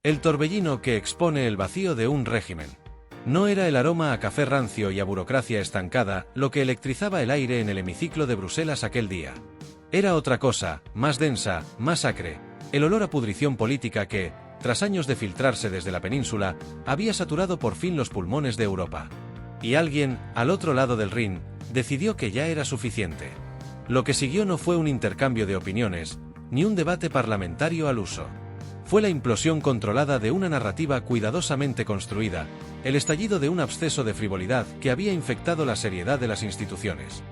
El torbellino que expone el vacío de un régimen. No era el aroma a café rancio y a burocracia estancada lo que electrizaba el aire en el hemiciclo de Bruselas aquel día. Era otra cosa, más densa, más acre, el olor a pudrición política que, tras años de filtrarse desde la península, había saturado por fin los pulmones de Europa. Y alguien, al otro lado del Rin, decidió que ya era suficiente. Lo que siguió no fue un intercambio de opiniones, ni un debate parlamentario al uso. Fue la implosión controlada de una narrativa cuidadosamente construida, el estallido de un absceso de frivolidad que había infectado la seriedad de las instituciones.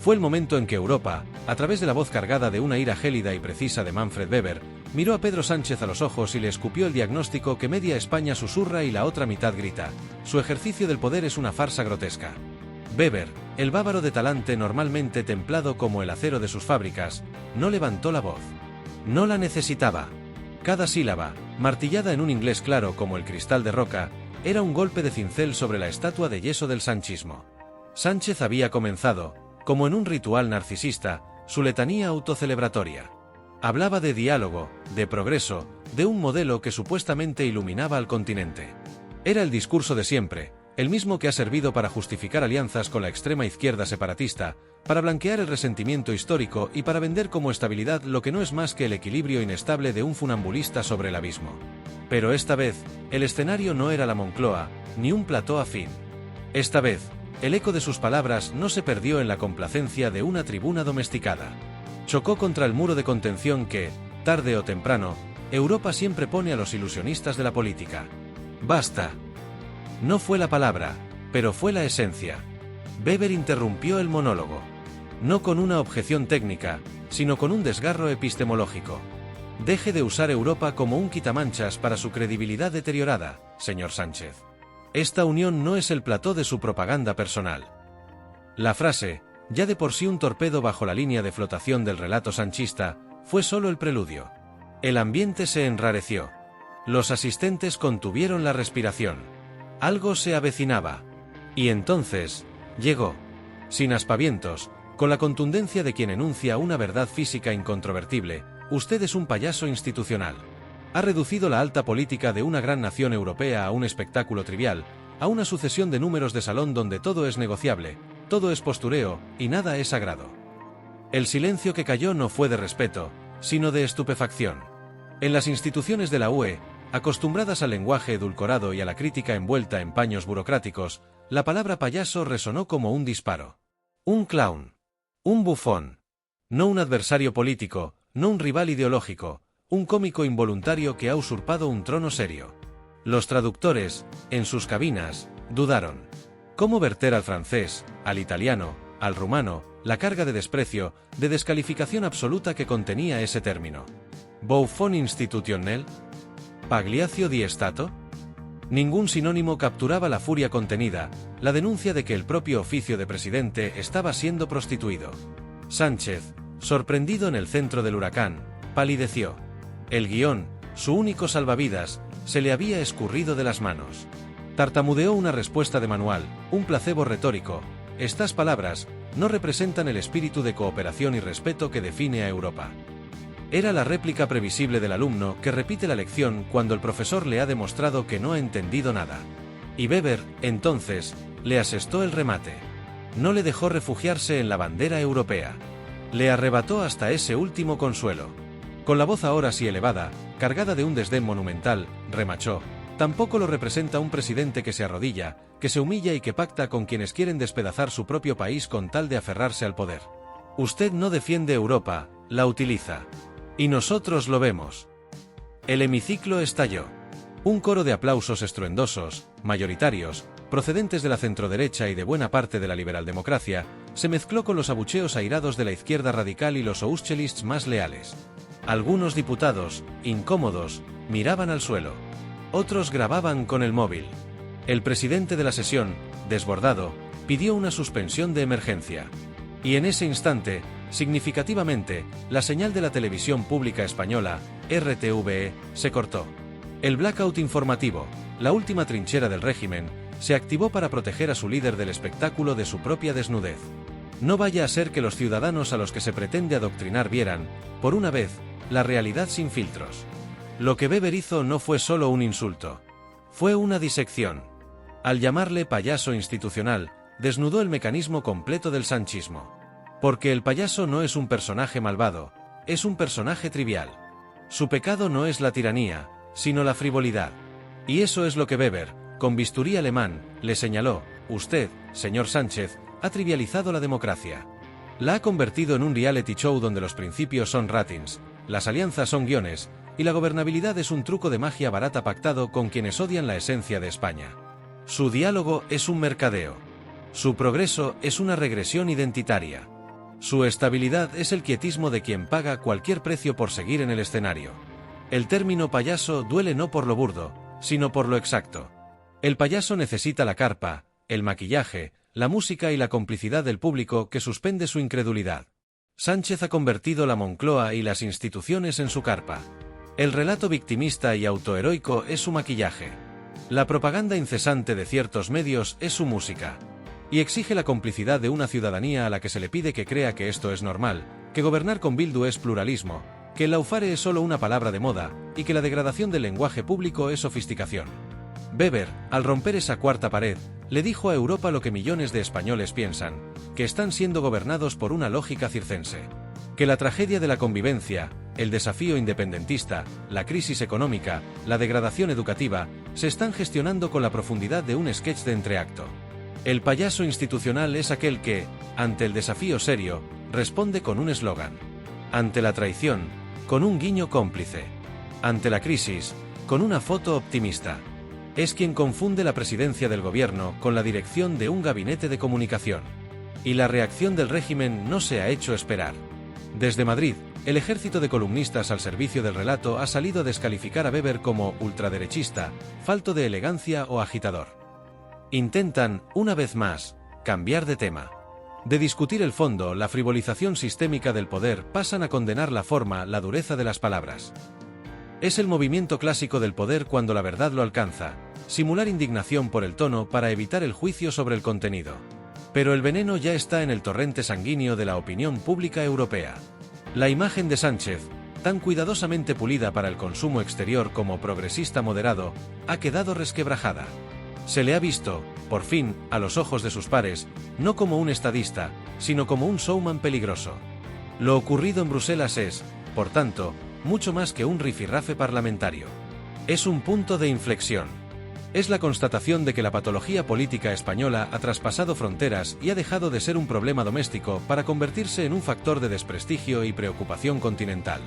Fue el momento en que Europa, a través de la voz cargada de una ira gélida y precisa de Manfred Weber, miró a Pedro Sánchez a los ojos y le escupió el diagnóstico que media España susurra y la otra mitad grita: su ejercicio del poder es una farsa grotesca. Weber, el bávaro de talante normalmente templado como el acero de sus fábricas, no levantó la voz. No la necesitaba. Cada sílaba, martillada en un inglés claro como el cristal de roca, era un golpe de cincel sobre la estatua de yeso del sanchismo. Sánchez había comenzado, como en un ritual narcisista, su letanía autocelebratoria. Hablaba de diálogo, de progreso, de un modelo que supuestamente iluminaba al continente. Era el discurso de siempre, el mismo que ha servido para justificar alianzas con la extrema izquierda separatista, para blanquear el resentimiento histórico y para vender como estabilidad lo que no es más que el equilibrio inestable de un funambulista sobre el abismo. Pero esta vez, el escenario no era la Moncloa, ni un plató afín. Esta vez, el eco de sus palabras no se perdió en la complacencia de una tribuna domesticada. Chocó contra el muro de contención que, tarde o temprano, Europa siempre pone a los ilusionistas de la política. ¡Basta! No fue la palabra, pero fue la esencia. Weber interrumpió el monólogo. No con una objeción técnica, sino con un desgarro epistemológico. Deje de usar Europa como un quitamanchas para su credibilidad deteriorada, señor Sánchez. Esta unión no es el plató de su propaganda personal. La frase, ya de por sí un torpedo bajo la línea de flotación del relato sanchista, fue solo el preludio. El ambiente se enrareció. Los asistentes contuvieron la respiración. Algo se avecinaba. Y entonces, llegó. Sin aspavientos, con la contundencia de quien enuncia una verdad física incontrovertible: usted es un payaso institucional. Ha reducido la alta política de una gran nación europea a un espectáculo trivial, a una sucesión de números de salón donde todo es negociable, todo es postureo, y nada es sagrado. El silencio que cayó no fue de respeto, sino de estupefacción. En las instituciones de la UE, acostumbradas al lenguaje edulcorado y a la crítica envuelta en paños burocráticos, la palabra payaso resonó como un disparo. Un clown. Un bufón. No un adversario político, no un rival ideológico, un cómico involuntario que ha usurpado un trono serio. Los traductores, en sus cabinas, dudaron. ¿Cómo verter al francés, al italiano, al rumano, la carga de desprecio, de descalificación absoluta que contenía ese término? ¿Bouffon institutionnel? ¿Pagliaccio di Stato? Ningún sinónimo capturaba la furia contenida, la denuncia de que el propio oficio de presidente estaba siendo prostituido. Sánchez, sorprendido en el centro del huracán, palideció. El guión, su único salvavidas, se le había escurrido de las manos. Tartamudeó una respuesta de manual, un placebo retórico: estas palabras no representan el espíritu de cooperación y respeto que define a Europa. Era la réplica previsible del alumno que repite la lección cuando el profesor le ha demostrado que no ha entendido nada. Y Weber, entonces, le asestó el remate. No le dejó refugiarse en la bandera europea. Le arrebató hasta ese último consuelo. Con la voz ahora sí elevada, cargada de un desdén monumental, remachó: tampoco lo representa un presidente que se arrodilla, que se humilla y que pacta con quienes quieren despedazar su propio país con tal de aferrarse al poder. Usted no defiende Europa, la utiliza. Y nosotros lo vemos. El hemiciclo estalló. Un coro de aplausos estruendosos, mayoritarios, procedentes de la centroderecha y de buena parte de la liberaldemocracia, se mezcló con los abucheos airados de la izquierda radical y los Auschelists más leales. Algunos diputados, incómodos, miraban al suelo. Otros grababan con el móvil. El presidente de la sesión, desbordado, pidió una suspensión de emergencia. Y en ese instante, significativamente, la señal de la televisión pública española, RTVE, se cortó. El blackout informativo, la última trinchera del régimen, se activó para proteger a su líder del espectáculo de su propia desnudez. No vaya a ser que los ciudadanos a los que se pretende adoctrinar vieran, por una vez, la realidad sin filtros. Lo que Weber hizo no fue solo un insulto. Fue una disección. Al llamarle payaso institucional, desnudó el mecanismo completo del sanchismo. Porque el payaso no es un personaje malvado, es un personaje trivial. Su pecado no es la tiranía, sino la frivolidad. Y eso es lo que Weber, con bisturí alemán, le señaló: usted, señor Sánchez, ha trivializado la democracia. La ha convertido en un reality show donde los principios son ratings, las alianzas son guiones, y la gobernabilidad es un truco de magia barata pactado con quienes odian la esencia de España. Su diálogo es un mercadeo. Su progreso es una regresión identitaria. Su estabilidad es el quietismo de quien paga cualquier precio por seguir en el escenario. El término payaso duele no por lo burdo, sino por lo exacto. El payaso necesita la carpa, el maquillaje, la música y la complicidad del público que suspende su incredulidad. Sánchez ha convertido la Moncloa y las instituciones en su carpa. El relato victimista y autoheroico es su maquillaje. La propaganda incesante de ciertos medios es su música. Y exige la complicidad de una ciudadanía a la que se le pide que crea que esto es normal, que gobernar con Bildu es pluralismo, que el laufare es solo una palabra de moda, y que la degradación del lenguaje público es sofisticación. Weber, al romper esa cuarta pared, le dijo a Europa lo que millones de españoles piensan, que están siendo gobernados por una lógica circense. Que la tragedia de la convivencia, el desafío independentista, la crisis económica, la degradación educativa, se están gestionando con la profundidad de un sketch de entreacto. El payaso institucional es aquel que, ante el desafío serio, responde con un eslogan. Ante la traición, con un guiño cómplice. Ante la crisis, con una foto optimista. Es quien confunde la presidencia del gobierno con la dirección de un gabinete de comunicación. Y la reacción del régimen no se ha hecho esperar. Desde Madrid, el ejército de columnistas al servicio del relato ha salido a descalificar a Weber como ultraderechista, falto de elegancia o agitador. Intentan, una vez más, cambiar de tema. De discutir el fondo, la frivolización sistémica del poder, pasan a condenar la forma, la dureza de las palabras. Es el movimiento clásico del poder cuando la verdad lo alcanza, simular indignación por el tono para evitar el juicio sobre el contenido. Pero el veneno ya está en el torrente sanguíneo de la opinión pública europea. La imagen de Sánchez, tan cuidadosamente pulida para el consumo exterior como progresista moderado, ha quedado resquebrajada. Se le ha visto, por fin, a los ojos de sus pares, no como un estadista, sino como un showman peligroso. Lo ocurrido en Bruselas es, por tanto, mucho más que un rifirrafe parlamentario. Es un punto de inflexión. Es la constatación de que la patología política española ha traspasado fronteras y ha dejado de ser un problema doméstico para convertirse en un factor de desprestigio y preocupación continental.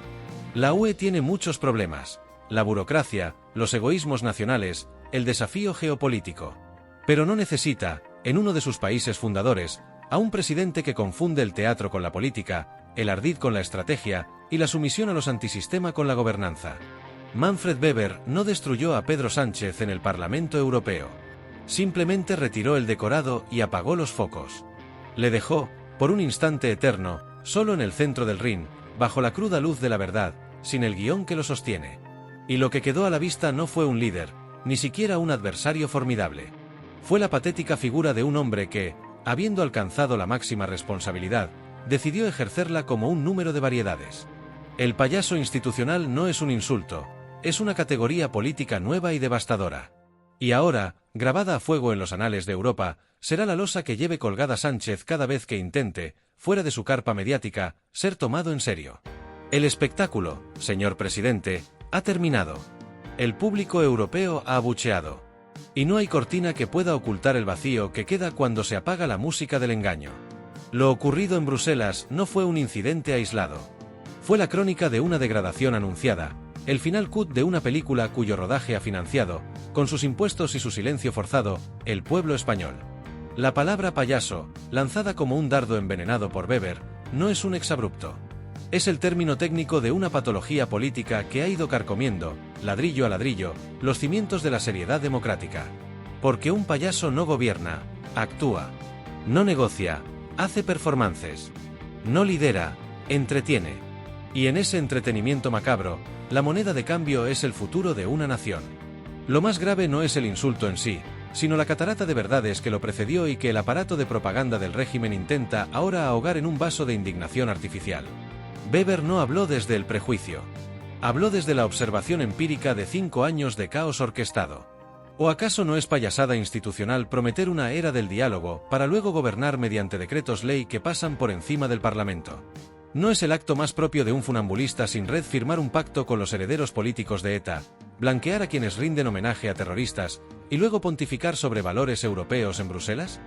La UE tiene muchos problemas: la burocracia, los egoísmos nacionales, el desafío geopolítico. Pero no necesita, en uno de sus países fundadores, a un presidente que confunde el teatro con la política, el ardid con la estrategia y la sumisión a los antisistema con la gobernanza. Manfred Weber no destruyó a Pedro Sánchez en el Parlamento Europeo. Simplemente retiró el decorado y apagó los focos. Le dejó, por un instante eterno, solo en el centro del ring, bajo la cruda luz de la verdad, sin el guión que lo sostiene. Y lo que quedó a la vista no fue un líder, ni siquiera un adversario formidable. Fue la patética figura de un hombre que, habiendo alcanzado la máxima responsabilidad, decidió ejercerla como un número de variedades. El payaso institucional no es un insulto, es una categoría política nueva y devastadora. Y ahora, grabada a fuego en los anales de Europa, será la losa que lleve colgada Sánchez cada vez que intente, fuera de su carpa mediática, ser tomado en serio. El espectáculo, señor presidente, ha terminado. El público europeo ha abucheado. Y no hay cortina que pueda ocultar el vacío que queda cuando se apaga la música del engaño. Lo ocurrido en Bruselas no fue un incidente aislado. Fue la crónica de una degradación anunciada, el final cut de una película cuyo rodaje ha financiado, con sus impuestos y su silencio forzado, el pueblo español. La palabra payaso, lanzada como un dardo envenenado por Weber, no es un exabrupto. Es el término técnico de una patología política que ha ido carcomiendo, ladrillo a ladrillo, los cimientos de la seriedad democrática. Porque un payaso no gobierna, actúa. No negocia, hace performances. No lidera, entretiene. Y en ese entretenimiento macabro, la moneda de cambio es el futuro de una nación. Lo más grave no es el insulto en sí, sino la catarata de verdades que lo precedió y que el aparato de propaganda del régimen intenta ahora ahogar en un vaso de indignación artificial. Weber no habló desde el prejuicio. Habló desde la observación empírica de 5 años de caos orquestado. ¿O acaso no es payasada institucional prometer una era del diálogo para luego gobernar mediante decretos ley que pasan por encima del Parlamento? ¿No es el acto más propio de un funambulista sin red firmar un pacto con los herederos políticos de ETA, blanquear a quienes rinden homenaje a terroristas y luego pontificar sobre valores europeos en Bruselas?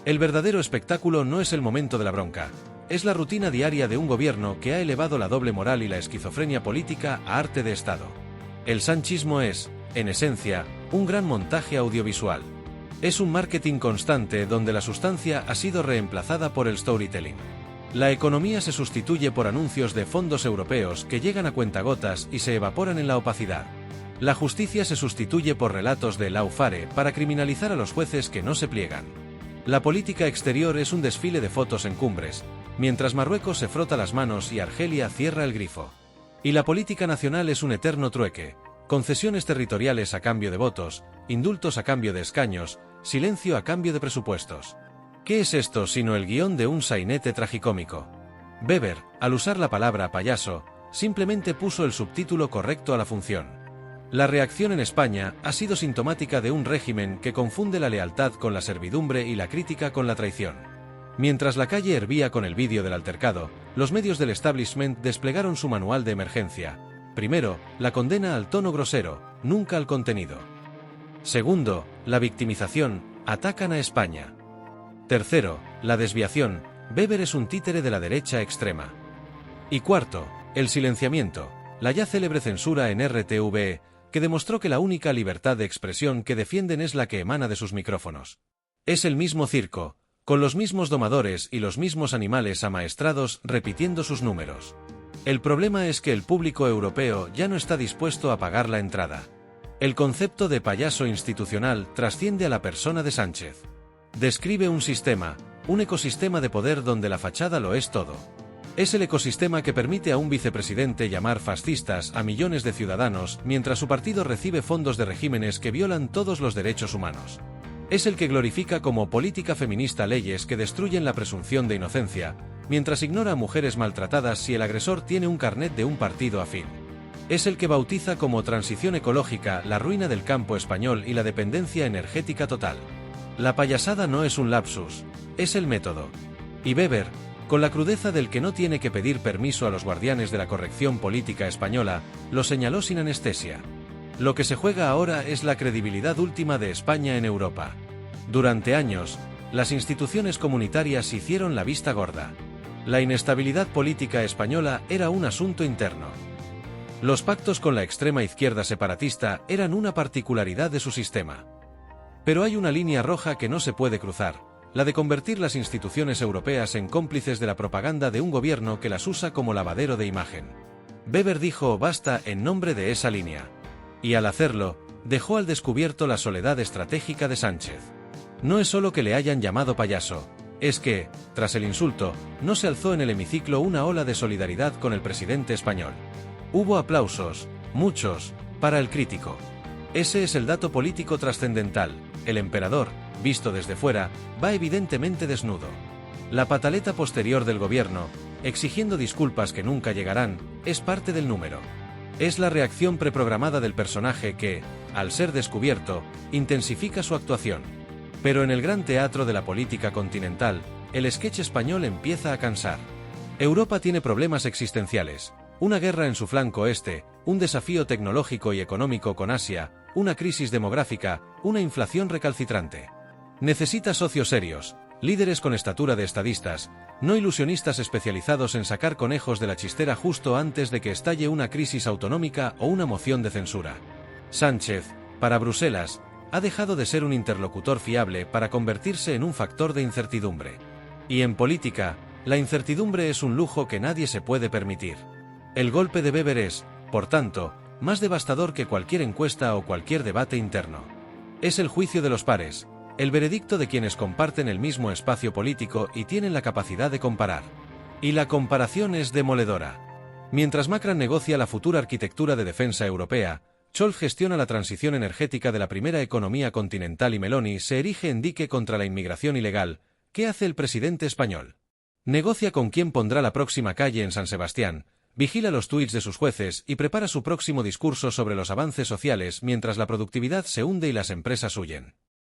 El verdadero espectáculo no es el momento de la bronca, es la rutina diaria de un gobierno que ha elevado la doble moral y la esquizofrenia política a arte de Estado. El sanchismo es, en esencia, un gran montaje audiovisual. Es un marketing constante donde la sustancia ha sido reemplazada por el storytelling. La economía se sustituye por anuncios de fondos europeos que llegan a cuentagotas y se evaporan en la opacidad. La justicia se sustituye por relatos de lawfare para criminalizar a los jueces que no se pliegan. La política exterior es un desfile de fotos en cumbres, mientras Marruecos se frota las manos y Argelia cierra el grifo. Y la política nacional es un eterno trueque, concesiones territoriales a cambio de votos, indultos a cambio de escaños, silencio a cambio de presupuestos. ¿Qué es esto sino el guión de un sainete tragicómico? Weber, al usar la palabra payaso, simplemente puso el subtítulo correcto a la función. La reacción en España ha sido sintomática de un régimen que confunde la lealtad con la servidumbre y la crítica con la traición. Mientras la calle hervía con el vídeo del altercado, los medios del establishment desplegaron su manual de emergencia. Primero, la condena al tono grosero, nunca al contenido. Segundo, la victimización, atacan a España. Tercero, la desviación, Weber es un títere de la derecha extrema. Y cuarto, el silenciamiento, la ya célebre censura en RTV, que demostró que la única libertad de expresión que defienden es la que emana de sus micrófonos. Es el mismo circo, con los mismos domadores y los mismos animales amaestrados repitiendo sus números. El problema es que el público europeo ya no está dispuesto a pagar la entrada. El concepto de payaso institucional trasciende a la persona de Sánchez. Describe un sistema, un ecosistema de poder donde la fachada lo es todo. Es el ecosistema que permite a un vicepresidente llamar fascistas a millones de ciudadanos mientras su partido recibe fondos de regímenes que violan todos los derechos humanos. Es el que glorifica como política feminista leyes que destruyen la presunción de inocencia, mientras ignora a mujeres maltratadas si el agresor tiene un carnet de un partido afín. Es el que bautiza como transición ecológica la ruina del campo español y la dependencia energética total. La payasada no es un lapsus, es el método. Y Weber, con la crudeza del que no tiene que pedir permiso a los guardianes de la corrección política española, lo señaló sin anestesia. Lo que se juega ahora es la credibilidad última de España en Europa. Durante años, las instituciones comunitarias hicieron la vista gorda. La inestabilidad política española era un asunto interno. Los pactos con la extrema izquierda separatista eran una particularidad de su sistema. Pero hay una línea roja que no se puede cruzar, la de convertir las instituciones europeas en cómplices de la propaganda de un gobierno que las usa como lavadero de imagen. Weber dijo basta en nombre de esa línea. Y al hacerlo, dejó al descubierto la soledad estratégica de Sánchez. No es solo que le hayan llamado payaso, es que, tras el insulto, no se alzó en el hemiciclo una ola de solidaridad con el presidente español. Hubo aplausos, muchos, para el crítico. Ese es el dato político trascendental. El emperador, visto desde fuera, va evidentemente desnudo. La pataleta posterior del gobierno, exigiendo disculpas que nunca llegarán, es parte del número. Es la reacción preprogramada del personaje que, al ser descubierto, intensifica su actuación. Pero en el gran teatro de la política continental, el sketch español empieza a cansar. Europa tiene problemas existenciales, una guerra en su flanco este, un desafío tecnológico y económico con Asia, una crisis demográfica, una inflación recalcitrante. Necesita socios serios, líderes con estatura de estadistas, no ilusionistas especializados en sacar conejos de la chistera justo antes de que estalle una crisis autonómica o una moción de censura. Sánchez, para Bruselas, ha dejado de ser un interlocutor fiable para convertirse en un factor de incertidumbre. Y en política, la incertidumbre es un lujo que nadie se puede permitir. El golpe de Weber es, por tanto, más devastador que cualquier encuesta o cualquier debate interno. Es el juicio de los pares, el veredicto de quienes comparten el mismo espacio político y tienen la capacidad de comparar. Y la comparación es demoledora. Mientras Macron negocia la futura arquitectura de defensa europea, Scholz gestiona la transición energética de la primera economía continental y Meloni se erige en dique contra la inmigración ilegal, ¿qué hace el presidente español? Negocia con quién pondrá la próxima calle en San Sebastián, Vigila los tuits de sus jueces y prepara su próximo discurso sobre los avances sociales mientras la productividad se hunde y las empresas huyen.